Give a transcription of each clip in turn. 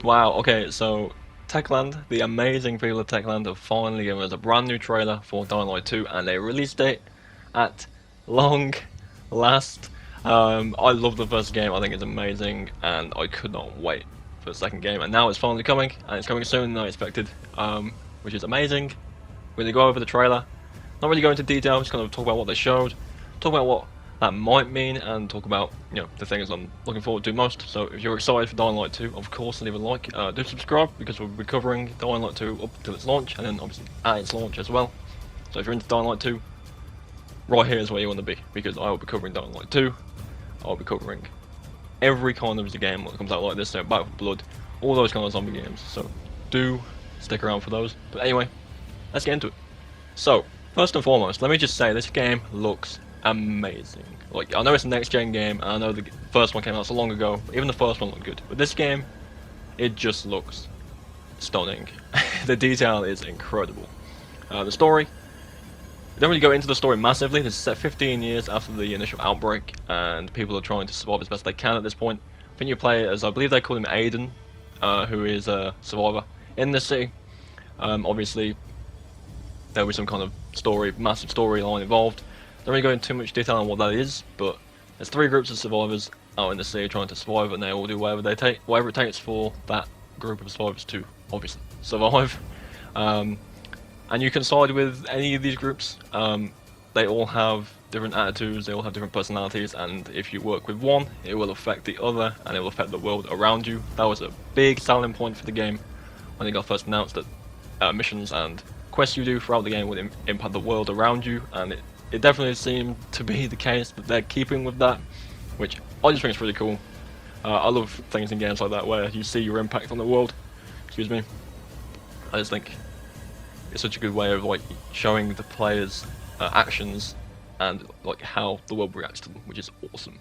Wow, okay, so Techland, the amazing people of Techland have finally given us a brand new trailer for Dying Light 2 and a release date at long last. I love the first game, I think it's amazing, and I could not wait for the second game, and now it's finally coming, and it's coming sooner than I expected, which is amazing. We're going to go over the trailer, not really go into detail, just kind of talk about what they showed, talk about what that might mean, and talk about the things I'm looking forward to most. So if you're excited for Dying Light 2, of course leave a like, do subscribe because we'll be covering Dying Light 2 up until its launch, and then obviously at its launch as well. So if you're into Dying Light 2, right here is where you want to be, because I will be covering Dying Light 2, I'll be covering every kind of game that comes out like this, so Back 4 Blood, all those kind of zombie games, so do stick around for those. But anyway, let's get into it. So, first and foremost, let me just say this game looks amazing. Like, I know it's a next gen game, and I know the first one came out so long ago, but even the first one looked good. But this game, it just looks stunning. The detail is incredible. The story, we don't really go into the story massively. This is set 15 years after the initial outbreak, and people are trying to survive as best they can at this point. I think you play as, I believe they call him Aiden, who is a survivor in this city. Obviously, there'll be some kind of massive storyline involved. Don't really go into too much detail on what that is, but there's three groups of survivors out in the sea trying to survive, and they all do whatever it takes for that group of survivors to obviously survive. And you can side with any of these groups. They all have different attitudes, they all have different personalities, and if you work with one, it will affect the other, and it will affect the world around you. That was a big selling point for the game when it got first announced, that missions and quests you do throughout the game would impact the world around you, and it definitely seemed to be the case that they're keeping with that, which I just think is really cool. I love things in games like that where you see your impact on the world. Excuse me. I just think it's such a good way of like showing the players' actions and like how the world reacts to them, which is awesome.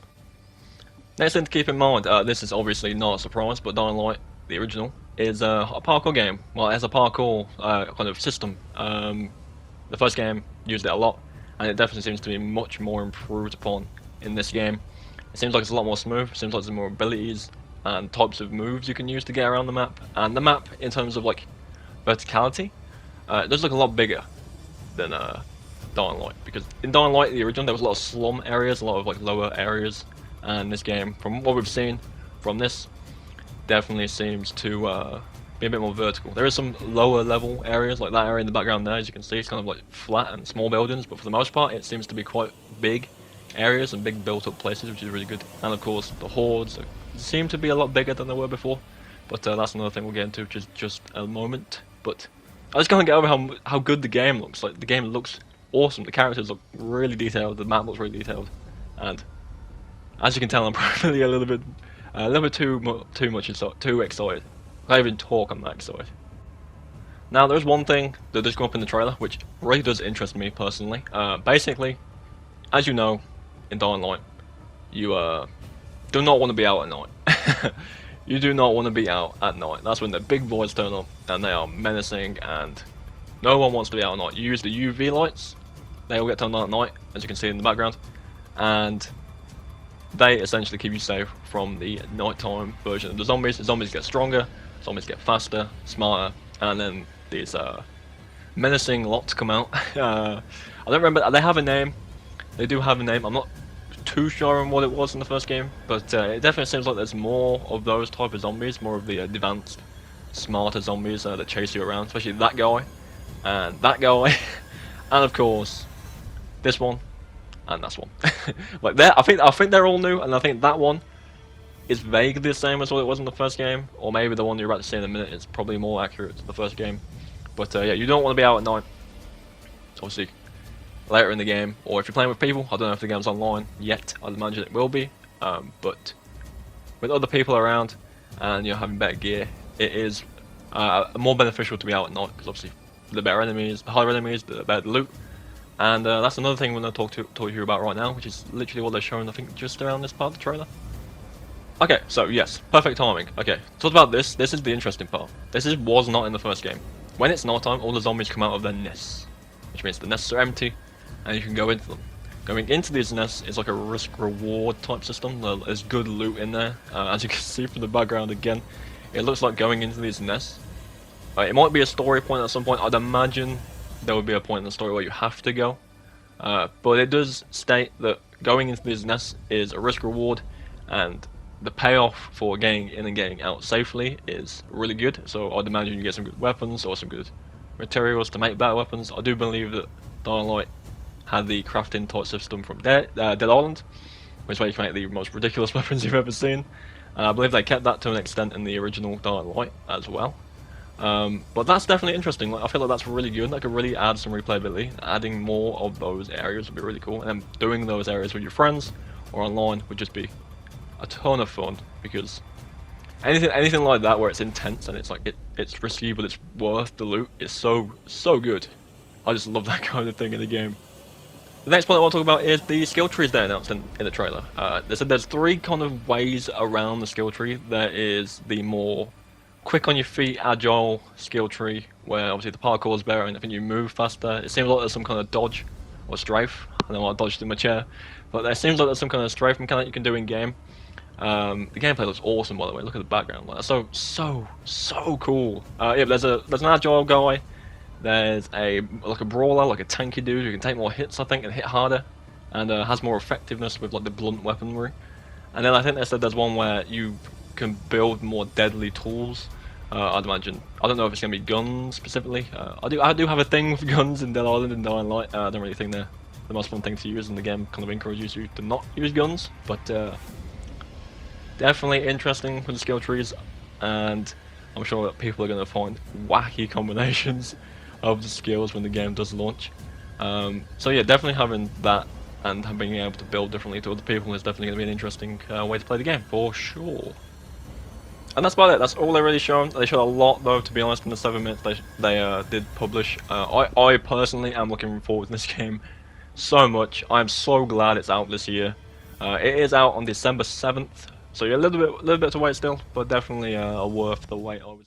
Next thing to keep in mind, this is obviously not a surprise, but Dying Light, the original, is a parkour game. Well, it has a parkour kind of system. The first game used it a lot, and it definitely seems to be much more improved upon in this game. It seems like it's a lot more smooth, it seems like there's more abilities and types of moves you can use to get around the map. And the map, in terms of like verticality, it does look a lot bigger than Dying Light, because in Dying Light, the original, there was a lot of slum areas, a lot of like lower areas, and this game, from what we've seen from this, definitely seems to be a bit more vertical. There is some lower level areas, like that area in the background there, as you can see, it's kind of like flat and small buildings, but for the most part it seems to be quite big areas and big built up places, which is really good. And of course the hordes seem to be a lot bigger than they were before, but that's another thing we'll get into, which is just a moment. But I just can't get over how good the game looks. Like, the game looks awesome, the characters look really detailed, the map looks really detailed, and as you can tell I'm probably a little bit too excited. I can't even talk, I'm that excited. Now, there's one thing that does come up in the trailer, which really does interest me personally. Basically, as you know, in Dying Light, you do not want to be out at night. You do not want to be out at night. That's when the big boys turn up, and they are menacing, and no one wants to be out at night. You use the UV lights, they all get turned on at night, as you can see in the background, and they essentially keep you safe from the nighttime version of the zombies. The zombies get stronger, zombies get faster, smarter, and then these menacing lots come out. I don't remember, they have a name. They do have a name. I'm not too sure on what it was in the first game, but it definitely seems like there's more of those type of zombies, more of the advanced, smarter zombies that chase you around, especially that guy, and that guy, and of course, this one. And that's one. Like, I think they're all new, and I think that one is vaguely the same as what it was in the first game, or maybe the one you're about to see in a minute is probably more accurate to the first game. But yeah, you don't want to be out at night. Obviously, later in the game, or if you're playing with people. I don't know if the game's online yet. I'd imagine it will be. But with other people around and you're having better gear, it is more beneficial to be out at night, because obviously the better enemies, the higher enemies, the better the loot. And that's another thing we're going to talk to you about right now, which is literally what they're showing, I think, just around this part of the trailer. Okay, so yes, perfect timing. Okay, talk about this. This is the interesting part. Was not in the first game. When it's nighttime, all the zombies come out of their nests, which means the nests are empty, and you can go into them. Going into these nests is like a risk-reward type system. There's good loot in there, as you can see from the background again. it looks like going into these nests. It might be a story point at some point. I'd imagine there would be a point in the story where you have to go. But it does state that going into these nests is a risk reward, and the payoff for getting in and getting out safely is really good. So I'd imagine you get some good weapons or some good materials to make better weapons. I do believe that Dying Light had the crafting type system from Dead Island, which is where you can make the most ridiculous weapons you've ever seen. I believe they kept that to an extent in the original Dying Light as well. But that's definitely interesting. Like, I feel like that's really good. That could really add some replayability. Adding more of those areas would be really cool, and then doing those areas with your friends or online would just be a ton of fun. Because anything like that where it's intense and it's like it's risky but it's worth the loot is so good. I just love that kind of thing in the game. The next point I want to talk about is the skill trees they announced in the trailer. They said there's 3 kind of ways around the skill tree. There is the more quick on your feet, agile skill tree, where obviously the parkour is better and I think you move faster. It seems like there's some kind of dodge or strafe. I don't know, I dodged in my chair, but there seems like there's some kind of strafe mechanic you can do in game. The gameplay looks awesome, by the way. Look at the background, like, that's so cool. Yeah, there's an agile guy. There's a brawler, like a tanky dude who can take more hits, I think, and hit harder, and has more effectiveness with like the blunt weaponry. And then I think they said there's one where you can build more deadly tools. I'd imagine. I don't know if it's gonna be guns specifically. I do have a thing with guns in Dead Island and Dying Light. I don't really think they're the most fun thing to use, and the game kind of encourages you to not use guns. But definitely interesting with the skill trees, and I'm sure that people are gonna find wacky combinations of the skills when the game does launch. So yeah, definitely having that and being able to build differently to other people is definitely going to be an interesting way to play the game, for sure. And that's about it. That's all they really shown. They showed a lot, though, to be honest, in the 7 minutes they did publish. I personally am looking forward to this game so much. I'm so glad it's out this year. It is out on December 7th, so you're a little bit to wait still, but definitely worth the wait, I would